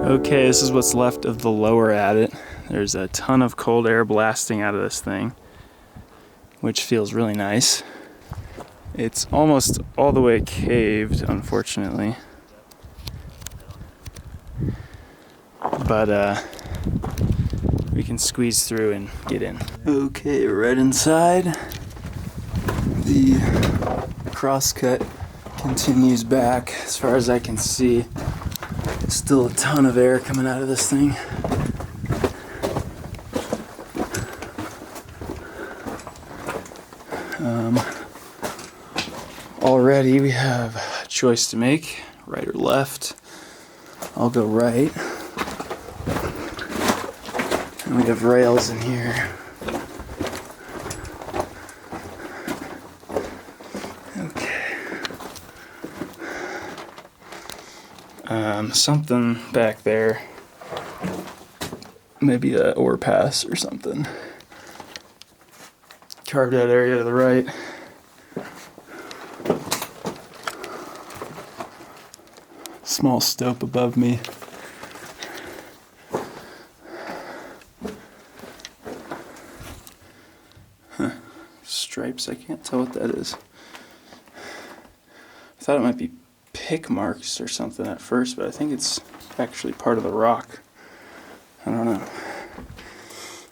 Okay, this is what's left of the lower adit. There's a ton of cold air blasting out of this thing, which feels really nice. It's almost all the way caved, unfortunately. But we can squeeze through and get in. Okay, right inside. The crosscut continues back as far as I can see. Still a ton of air coming out of this thing. Already we have a choice to make, right or left. I'll go right. And we have rails in here. Okay. Something back there. Maybe a ore pass or something. Carved out area to the right. Small stope above me. Stripes, I can't tell what that is. I thought it might be pick marks or something at first, but I think it's actually part of the rock. I don't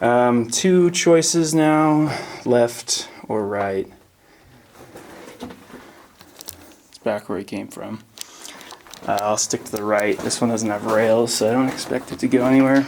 know. Two choices now, left or right. It's back where he came from. I'll stick to the right. This one doesn't have rails, so I don't expect it to go anywhere.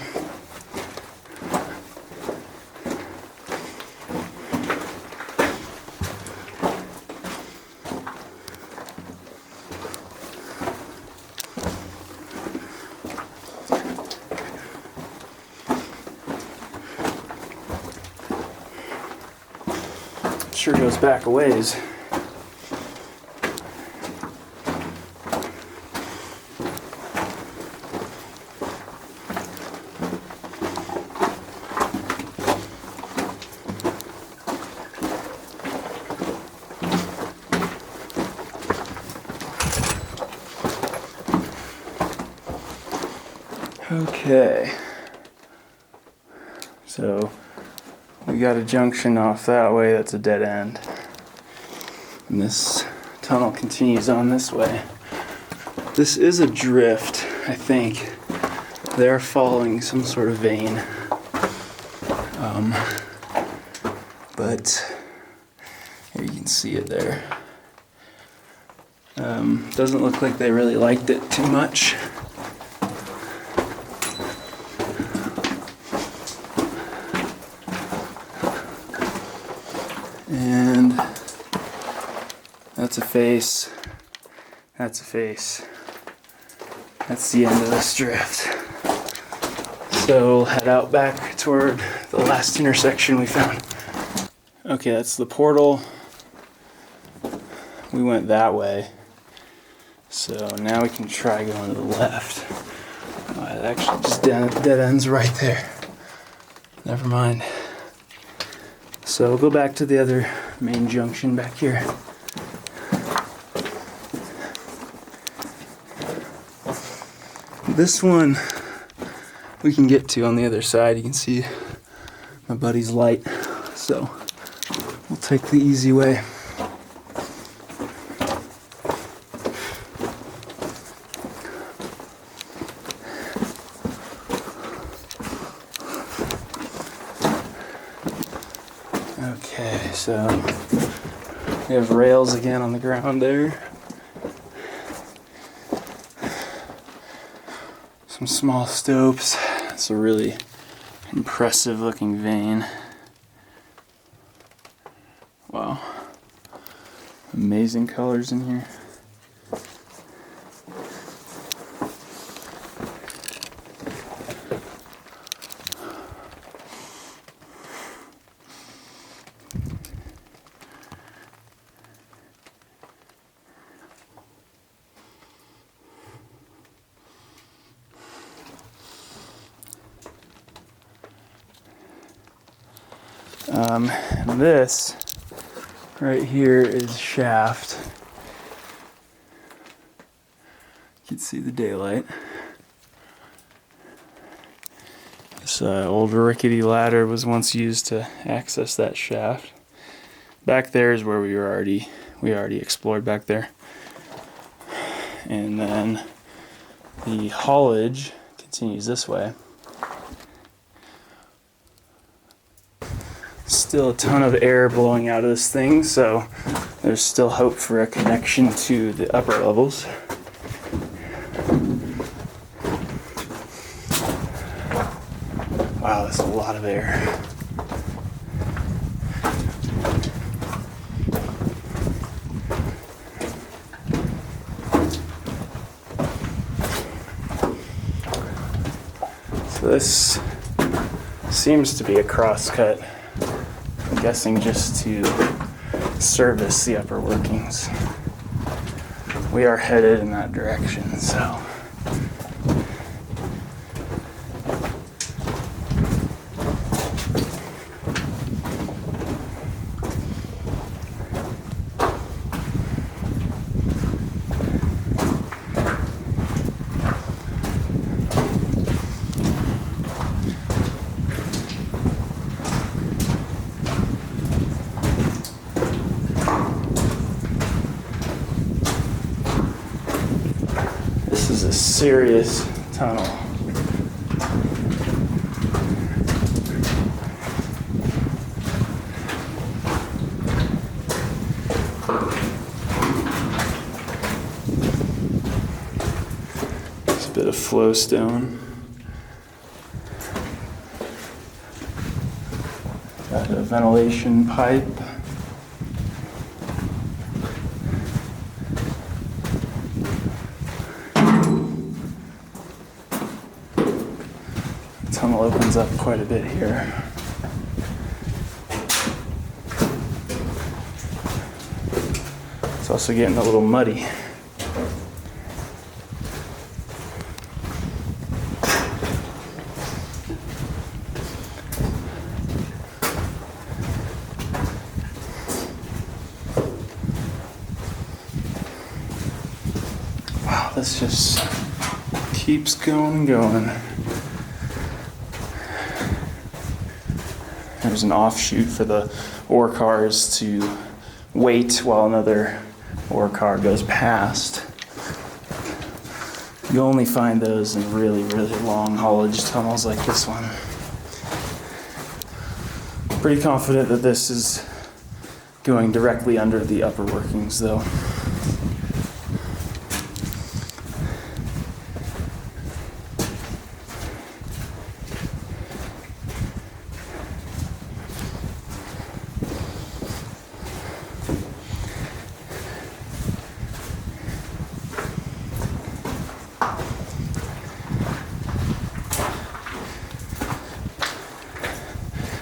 Sure goes back a ways. Okay, so we got a junction off that way, that's a dead end. And this tunnel continues on this way. This is a drift, I think. They're following some sort of vein. But here you can see it there. Doesn't look like they really liked it too much. And that's a face, that's a face, that's the end of this drift. So we'll head out back toward the last intersection we found. Okay, that's the portal. We went that way. So now we can try going to the left. Oh, it actually just dead ends right there. Never mind. So we'll go back to the other main junction back here. This one we can get to on the other side. You can see my buddy's light. So we'll take the easy way. Okay, so we have rails again on the ground there. Some small stopes. It's a really impressive looking vein. Wow. Amazing colors in here. This right here is shaft. You can see the daylight. This old rickety ladder was once used to access that shaft. Back there is where we already explored back there. And then the haulage continues this way. Still a ton of air blowing out of this thing, so there's still hope for a connection to the upper levels. Wow, that's a lot of air. So this seems to be a crosscut. I'm guessing just to service the upper workings. We are headed in that direction, so. This is a serious tunnel. It's a bit of flowstone. Got a ventilation pipe. Tunnel opens up quite a bit here. It's also getting a little muddy. Wow, this just keeps going and going. There's an offshoot for the ore cars to wait while another ore car goes past. You only find those in really, really long haulage tunnels like this one. Pretty confident that this is going directly under the upper workings though.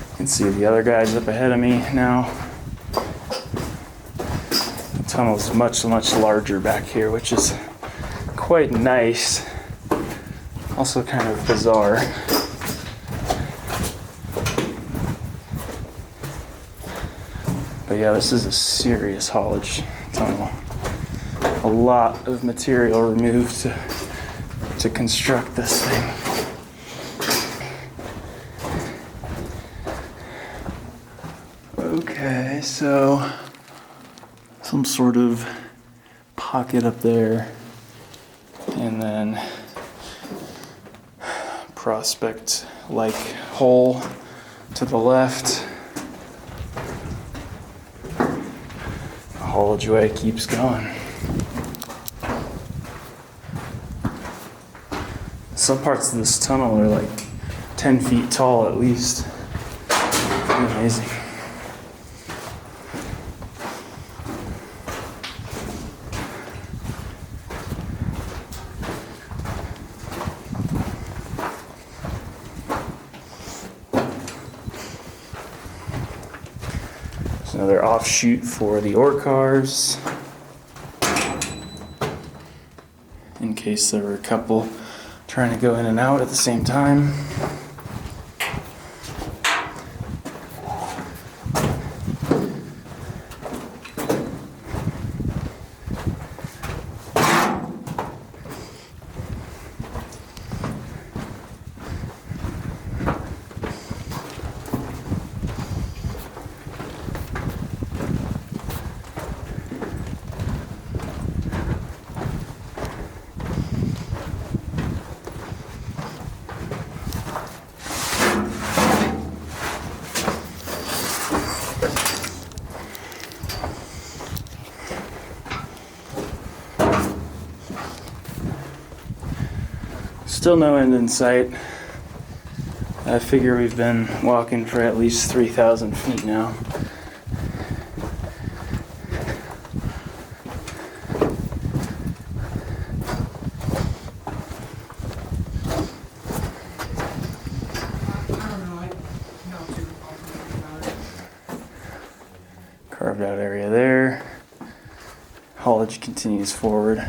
You can see the other guys up ahead of me now. The tunnel's much larger back here, which is quite nice. Also kind of bizarre. But yeah, this is a serious haulage tunnel. A lot of material removed to construct this thing. Okay, so some sort of pocket up there, and then prospect-like hole to the left. The haulage way keeps going. Some parts of this tunnel are like 10 feet tall at least. Amazing. Another offshoot for the ore cars, in case there were a couple trying to go in and out at the same time. Still no end in sight. I figure we've been walking for at least 3,000 feet now. Carved out area there. Haulage continues forward.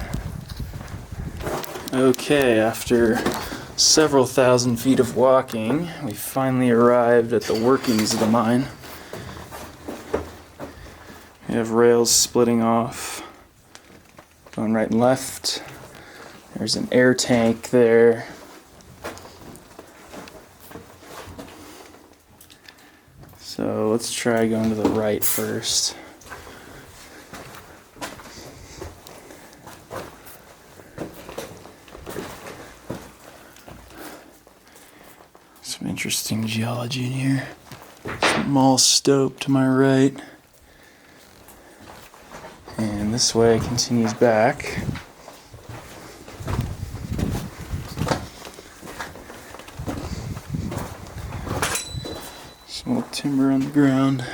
Okay, after several thousand feet of walking, we finally arrived at the workings of the mine. We have rails splitting off, going right and left. There's an air tank there. So let's try going to the right first. Some interesting geology in here. Small stope to my right. And this way continues back. Some old timber on the ground.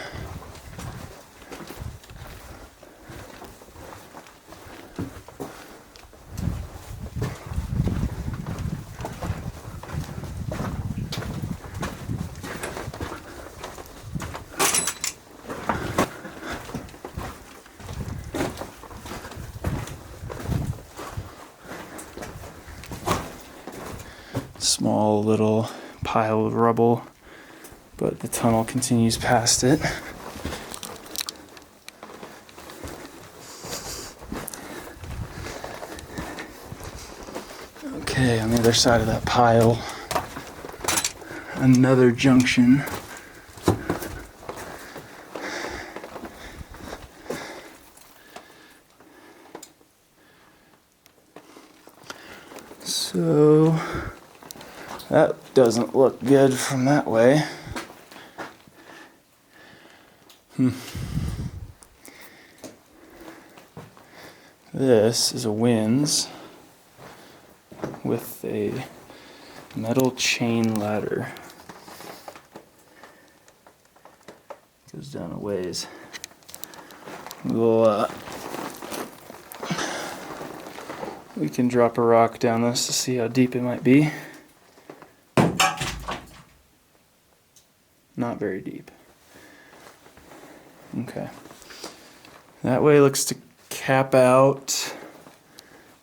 Small little pile of rubble, but the tunnel continues past it. Okay, on the other side of that pile, another junction. So that doesn't look good from that way. This is a winze with a metal chain ladder. Goes down a ways. We can drop a rock down this to see how deep it might be. Not very deep. Okay. That way looks to cap out.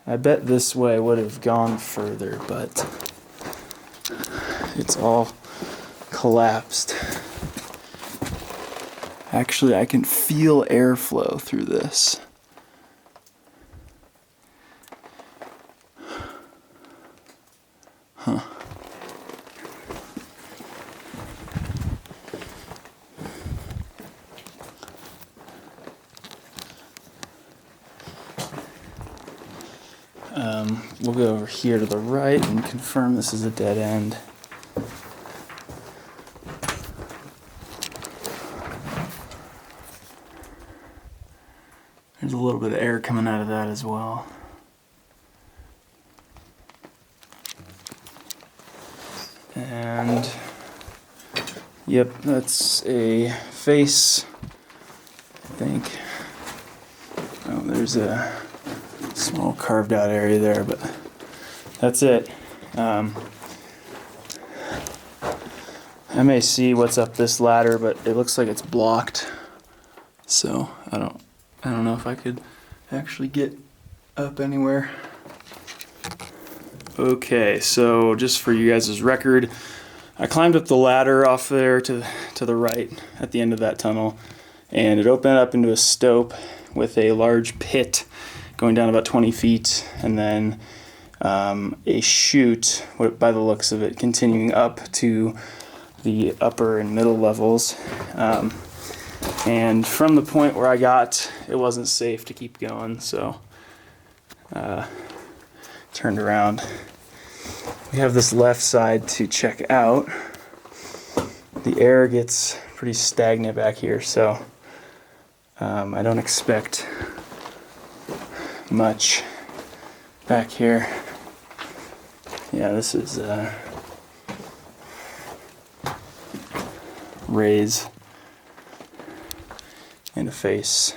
I bet this way would have gone further, but it's all collapsed. Actually, I can feel airflow through this. Huh. We'll go over here to the right and confirm this is a dead end. There's a little bit of air coming out of that as well. And yep, that's a face, I think. Oh, there's a small carved out area there, but that's it. I may see what's up this ladder, but it looks like it's blocked. So I don't know if I could actually get up anywhere. Okay, so just for you guys' record, I climbed up the ladder off there to the right at the end of that tunnel, and it opened up into a stope with a large pit going down about 20 feet, and then a chute, by the looks of it, continuing up to the upper and middle levels. And from the point where I got, it wasn't safe to keep going, so turned around. We have this left side to check out. The air gets pretty stagnant back here, so I don't expect much back here. Yeah, Yeah, this is raise and a face.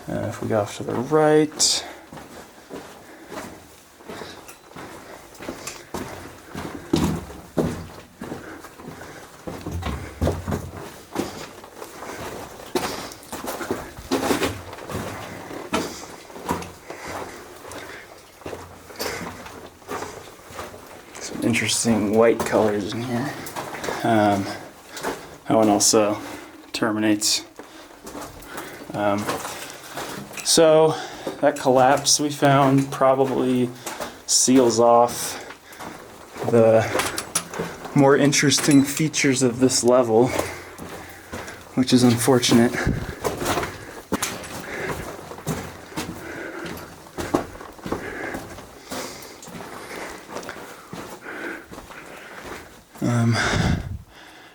If we go off to the right, some interesting white colors in here. That one also terminates. So that collapse we found probably seals off the more interesting features of this level, which is unfortunate.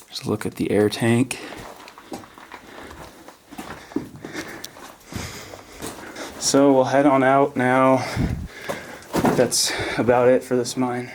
Just look at the air tank. So we'll head on out now. That's about it for this mine.